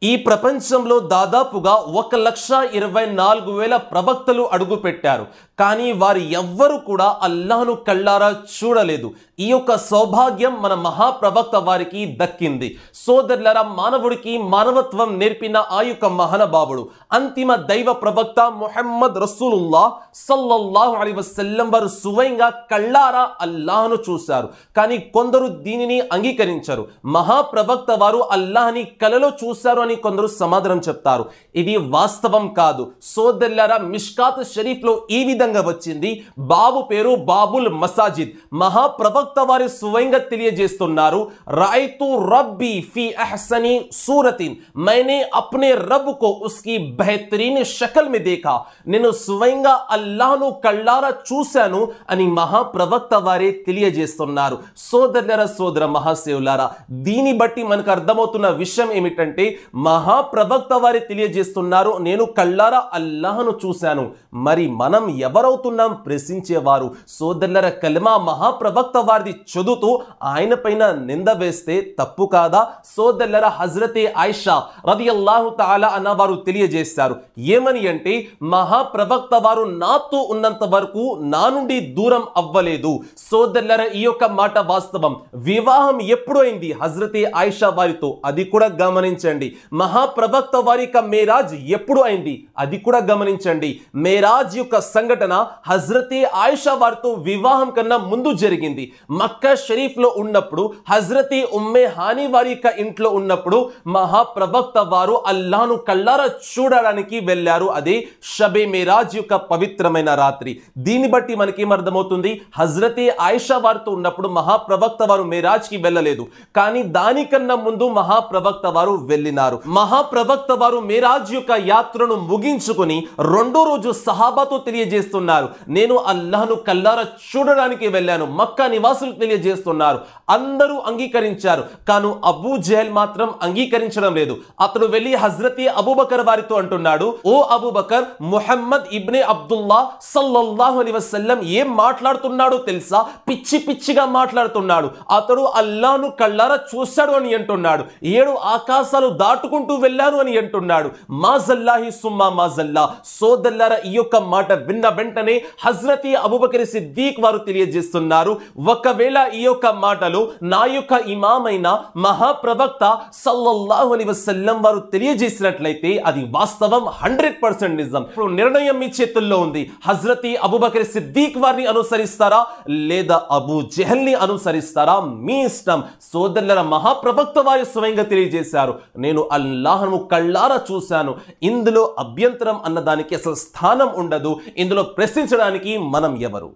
ఈ ప్రపంచంలో దాదాపుగా 1,24,000 ప్రవక్తలు అడుగుపెట్టారు. కానీ వారు ఎవ్వరు కూడా అల్లాహ్ను కళ్ళారా చూడలేదు. ఈ యొక్క సౌభాగ్యం మన మహాప్రవక్త వారికి దక్కింది. సోదరులారా, మానవుడికి మానవత్వం నేర్పిన ఆ యొక్క మహానుభావుడు అంతిమ దైవ ప్రవక్త ముహమ్మద్ రసూలుల్లాహ్ సల్లల్లాహు అలైహి వసల్లం వారు స్వయంగా కళ్ళారా అల్లాహ్ను చూశారు. కానీ కొందరు దీనిని అంగీకరించారు. మహాప్రవక్త వారు అల్లాహ్ని కలలో చూశారు అని కొందరు సమాధానం చెప్తారు. ఇది వాస్తవం కాదు. సోదరులారా, మిష్కాత్ షరీఫ్ లో ఈ విధంగా వచ్చింది. బాబు పేరు బాబుల్ మసాజిద్. మహాప్రవక్త వారు స్వయంగా తెలియజేస్తున్నారు, రాయితు రబ్బీ ఫీ అహ్సని సూరతిన్, मैंने अपने रब को उसकी बेहतरीन शक्ल में देखा. నేను స్వయంగా అల్లాహ్ను కళ్ళారా చూశాను అని మహాప్రవక్త వారే తెలియజేస్తున్నారు. సోదరులారా, సోదర మహాశివులారా, దీని బట్టి మనకు అర్థమవుతున్న విషయం ఏమిటంటే మహాప్రవక్త వారే తెలియజేస్తున్నారు, నేను కళ్ళారా అల్లాహ్ను చూశాను. మరి మనం ఎవరవుతున్నాం ప్రశ్నించేవారు? సోదరులారా, కల్మా మహాప్రవక్త వారిది చదువుతూ ఆయన పైన నింద వేస్తే తప్పు కాదా? సోదరులారా, హజ్రతే ఆయిషా రదియల్లాహు తఆలా అన్న వారు తెలియజేశారు. ఏమని అంటే, మహాప్రవక్త వారు నాతో ఉన్నంత వరకు నా నుండి దూరం అవ్వలేదు. సోదరులారా, ఈ యొక్క మాట వాస్తవం. వివాహం ఎప్పుడు అయింది హజ్రతే ఆయిషా వారితో? అది కూడా గమనించండి. మహాప్రవక్త వారి యొక్క మేరాజ్ ఎప్పుడు అయింది? అది కూడా గమనించండి. మేరాజ్ యొక్క సంఘటన హజ్రతే ఆయిషా వారితో వివాహం కన్నా ముందు జరిగింది. మక్కా షరీఫ్ లో ఉన్నప్పుడు హజ్రతే ఉమ్మే హానీ వారి యొక్క ఇంట్లో ఉన్నప్పుడు మహాప్రవక్త వారు అల్లాహ్ను కళ్ళారా చూడడానికి వెళ్ళారు. అదే షబే మేరాజ్ యొక్క పవిత్రమైన రాత్రి. దీన్ని బట్టి మనకేమర్థమవుతుంది? హజ్రతే ఆయిషా వారితో ఉన్నప్పుడు మహాప్రవక్త వారు మేరాజ్ కి వెళ్ళలేదు. కానీ దానికన్నా ముందు మహాప్రవక్త వారు వెళ్ళినారు. మహాప్రవక్త వారు మేరాజ్ యొక్క యాత్రను ముగించుకుని రెండో రోజు సహాబాతో తెలియజేస్తున్నారు, నేను అల్లాహ్ను కళ్ళారా చూడడానికి వెళ్ళాను. మక్కా నివాసులు తెలియజేస్తున్నారు. అందరూ అంగీకరించారు. కానీ అబూ జహల్ మాత్రం అంగీకరించడం లేదు. అతడు వెళ్ళి హజ్రతే అబూబకర్ వారితో అంటున్నాడు, ఓ అబూబకర్, ముహమ్మద్ ఇబ్నే అబ్దుల్లా సల్లల్లాహు అలైహి వసల్లం ఏం మాట్లాడుతున్నాడో తెలుసా? పిచ్చి పిచ్చిగా మాట్లాడుతున్నాడు. అతడు అల్లాహ్ను కళ్ళారా చూశాడు అని అంటున్నాడు. 7 ఆకాశాలు దాటుకుంటూ వెళ్ళాను అని అంటున్నాడు. మాజల్లాహి సుమ్మా మాజల్లా. సోదరులారా, ఈ యొక్క మాట విన్న వెంటనే హజ్రతే అబూబకర్ సిద్దీక్ వారు తెలియజేస్తున్నారు, ఒకవేళ ఈ యొక్క మాటలు నా యొక్క ఇమామైన మహాప్రవక్త సల్లల్లాహు అలైహి వసల్లం వారు తెలియజేసినట్లయితే అది వాస్తవం, 100% నిజం. ఇప్పుడు నిర్ణయం మీ చేతుల్లో ఉంది. హజ్రతే అబూబకర్ సిద్దీక్ వారిని అనుసరిస్తారా లేదా అబూ జహల్ ని అనుసరిస్తారా? మీ ఇష్టం. సోదరులారా, మహాప్రవక్త వారు స్వయంగా తెలియజేశారు, నేను అల్లాహ్ను కళ్ళారా చూశాను. ఇందులో అభ్యంతరం అన్నదానికి అసలు స్థానం ఉండదు. ఇందులో ప్రశ్నించడానికి మనం ఎవరు?